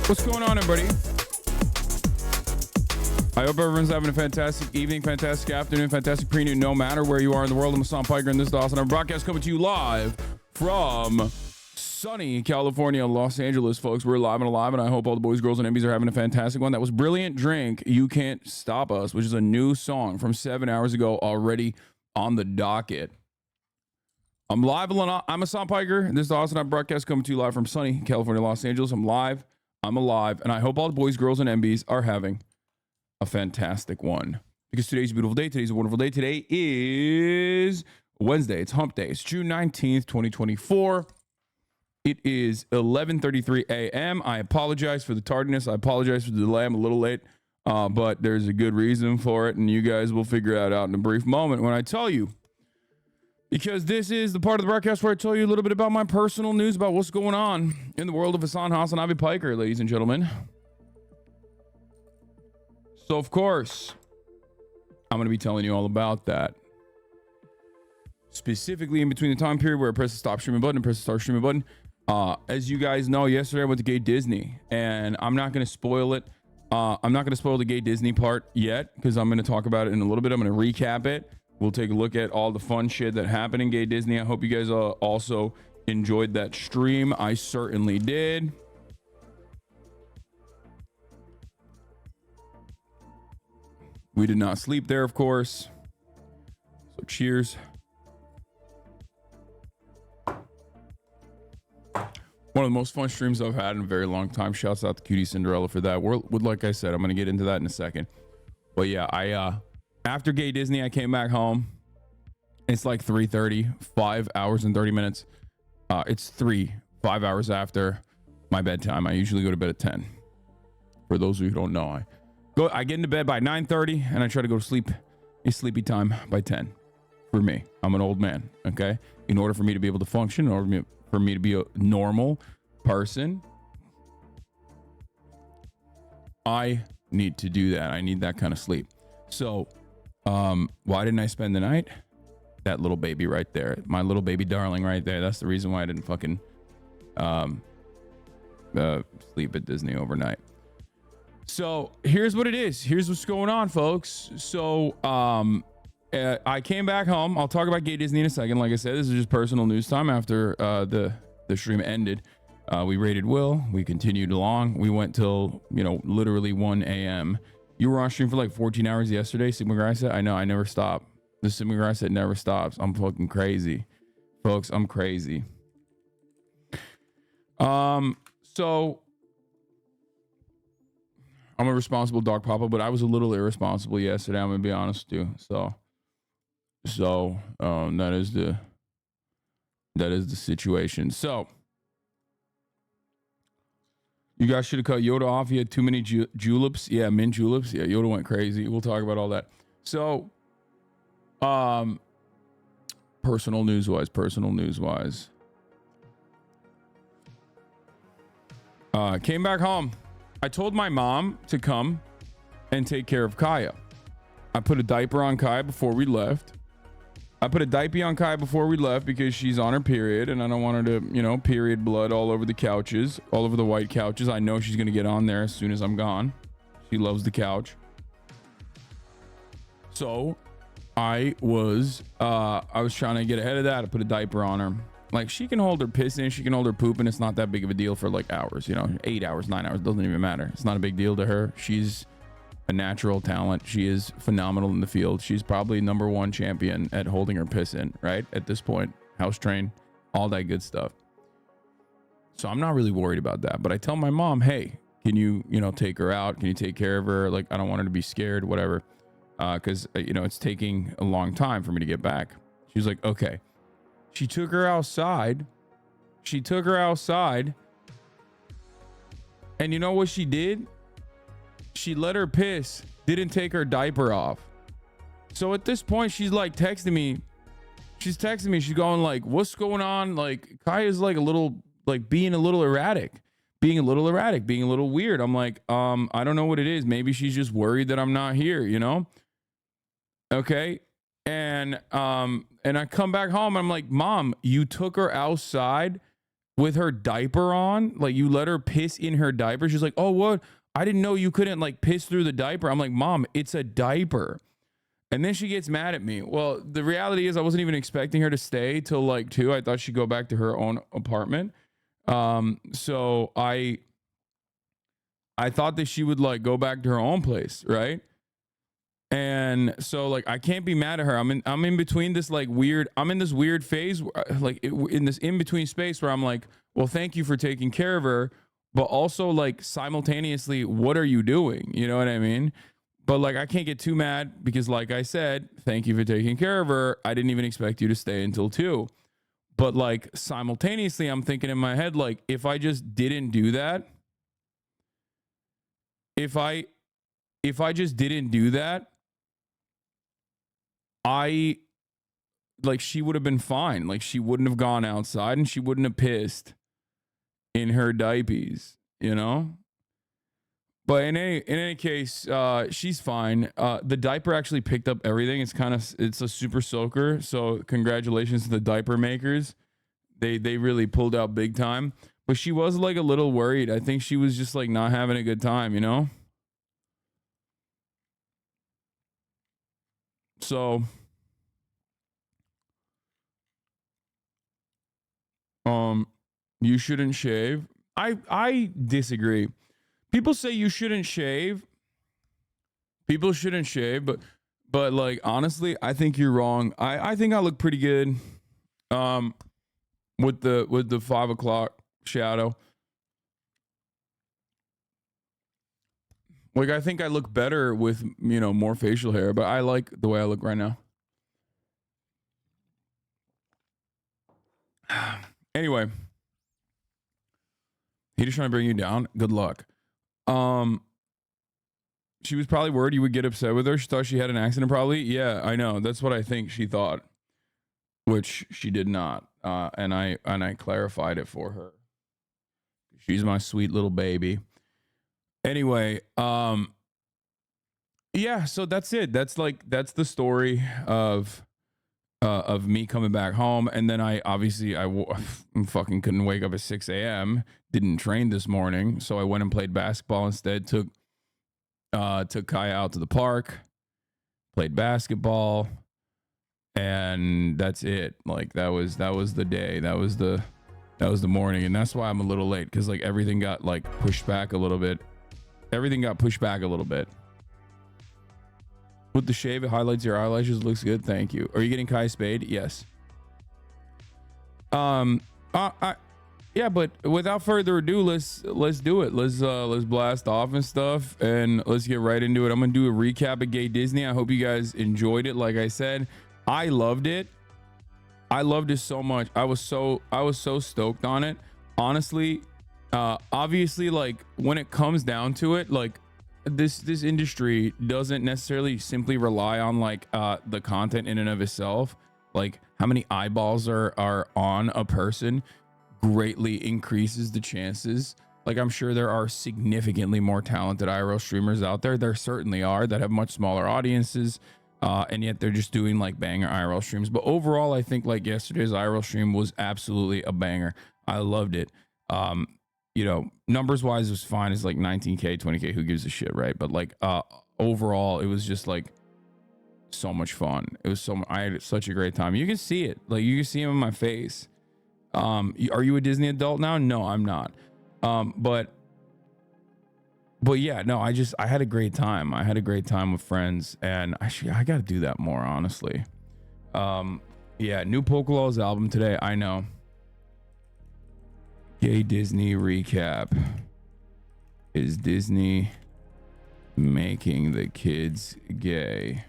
What's going on, everybody? I hope everyone's having a fantastic evening, fantastic afternoon, fantastic pre-noon, no matter where you are in the world. I'm Hasan Piker, and this is the Hasanabi broadcast coming to you live from sunny California, Los Angeles, folks. We're live and alive, and I hope all the boys, girls, and MBs are having a fantastic one. That was Brilliant Drink, You Can't Stop Us, which is a new song from 7 hours ago, already on the docket. I'm live. I'm Hasan Piker. This is the Hasanabi broadcast coming to you live from sunny California, Los Angeles. I'm live. I'm alive, and I hope all the boys, girls, and MBs are having a fantastic one, because today's a beautiful day. Today's a wonderful day. Today is Wednesday. It's hump day. It's June 19th, 2024. It is 11:33 a.m. I apologize for the tardiness. I apologize for the delay. I'm a little late, but there's a good reason for it, and you guys will figure it out in a brief moment when I tell you. Because this is the part of the broadcast where I tell you a little bit about my personal news about what's going on in the world of Hasanabi Piker, ladies and gentlemen. So, of course, I'm going to be telling you all about that. Specifically in between the time period where I press the stop streaming button and press the start streaming button. As you guys know, yesterday I went to Gay Disney, and I'm not going to spoil it. I'm not going to spoil the Gay Disney part yet, because I'm going to talk about it in a little bit. I'm going to recap it. We'll take a look at all the fun shit that happened in Gay Disney. I hope you guys also enjoyed that stream. I certainly did. We did not sleep there, of course. So cheers. One of the most fun streams I've had in a very long time. Shouts out to Cutie Cinderella for that. Like I said, I'm going to get into that in a second. But yeah, after Gay Disney, I came back home. It's like 3:30, 5 hours and 30 minutes. It's 5 hours after my bedtime. I usually go to bed at 10. For those of you who don't know, I get into bed by 9:30, and I try to go to sleep a sleepy time by 10. For me, I'm an old man, okay? In order for me to be able to function, in order for me to be a normal person, I need to do that. I need that kind of sleep. So, why didn't I spend the night? That little baby right there, my little baby darling right there. That's the reason why I didn't fucking sleep at Disney overnight. So here's what it is. Here's what's going on, folks. So I came back home. I'll talk about Gay Disney in a second. Like I said, this is just personal news time. After the stream ended, we rated Will. We continued along. We went till literally 1 a.m. You were on stream for like 14 hours yesterday, Sigma Gryset. I know, I never stop. The Sigma Gryset never stops. I'm fucking crazy. Folks, I'm crazy. So I'm a responsible dog papa, but I was a little irresponsible yesterday. I'm gonna be honest with you. So that is the situation. So you guys should have cut Yoda off. He had too many juleps. Yeah, mint juleps. Yeah, Yoda went crazy. We'll talk about all that. So, personal news wise. Came back home. I told my mom to come and take care of Kaya. I put a diaper on Kaya before we left. Because she's on her period, and I don't want her to, period blood all over the couches, all over the white couches. I know she's going to get on there as soon as I'm gone. She loves the couch. So I was trying to get ahead of that. I put a diaper on her. Like, she can hold her pissing, she can hold her pooping. It's not that big of a deal for like hours, 8 hours, 9 hours, doesn't even matter. It's not a big deal to her. She's a natural talent. She is phenomenal in the field. She's probably #1 champion at holding her piss in, right? At this point, house trained, all that good stuff. So I'm not really worried about that. But I tell my mom, hey, can you, take her out? Can you take care of her? Like, I don't want her to be scared, whatever. Because, it's taking a long time for me to get back. She's like, okay. She took her outside. And you know what she did? She let her piss, didn't take her diaper off. So at this point, she's like texting me. She's going like, what's going on? Like, Kaya's like being a little erratic, being a little weird. I'm like, I don't know what it is. Maybe she's just worried that I'm not here, Okay. And I come back home. I'm like, Mom, you took her outside with her diaper on. Like, you let her piss in her diaper. She's like, oh, what? I didn't know you couldn't like piss through the diaper. I'm like, Mom, it's a diaper. And then she gets mad at me. Well, the reality is I wasn't even expecting her to stay till like 2. I thought she'd go back to her own apartment. So I thought that she would like go back to her own place, right? And so like I can't be mad at her. I'm in between this like weird. I'm in this weird phase, like in this in between space where I'm like, well, thank you for taking care of her, but also like simultaneously, what are you doing? You know what I mean? But like I can't get too mad because, like I said, thank you for taking care of her. I didn't even expect you to stay until 2. But like simultaneously, I'm thinking in my head, like if I just didn't do that, if I just didn't do that, she would have been fine. Like she wouldn't have gone outside and she wouldn't have pissed in her diapers, you know? But in any case, she's fine. The diaper actually picked up everything. It's a super soaker. So congratulations to the diaper makers. They really pulled out big time. But she was like a little worried. I think she was just like not having a good time, you know? So you shouldn't shave. I disagree. People say you shouldn't shave. People shouldn't shave, but like honestly, I think you're wrong. I think I look pretty good with the 5 o'clock shadow. Like I think I look better with, you know, more facial hair, but I like the way I look right now. Anyway, he just trying to bring you down. Good luck. She was probably worried you would get upset with her. She thought she had an accident probably. Yeah, I know. That's what I think she thought, which she did not. And I clarified it for her. She's my sweet little baby. Anyway, yeah, so that's it. That's the story of me coming back home. And then I fucking couldn't wake up at 6 a.m. Didn't train this morning. So I went and played basketball instead. Took Kaya out to the park, played basketball, and that's it. Like that was the day. That was the morning. And that's why I'm a little late. Cause like everything got like pushed back a little bit. With the shave, it highlights your eyelashes. Looks good. Thank you. Are you getting Kai spayed? Yes. Yeah, but without further ado, let's do it. Let's blast off and stuff, and let's get right into it. I'm gonna do a recap of Gay Disney. I hope you guys enjoyed it. Like I said, I loved it. I loved it so much. I was so stoked on it. Honestly, obviously, like when it comes down to it, like this industry doesn't necessarily simply rely on like the content in and of itself. Like how many eyeballs are on a person greatly increases the chances. Like I'm sure there are significantly more talented IRL streamers out there. There certainly are that have much smaller audiences, and yet they're just doing like banger IRL streams. But overall, I think like yesterday's IRL stream was absolutely a banger. I loved it. You know, numbers wise, it was fine. It's like 19K, 20K. Who gives a shit, right? But like overall, it was just like so much fun. It was I had such a great time. You can see it. Like you can see him in my face. Are you a Disney adult now? No, I'm not. But yeah, no, I had a great time. I had a great time with friends, and I got to do that more, honestly. Yeah, new Pokelaw's album today. I know. Gay Disney recap. Is Disney making the kids gay?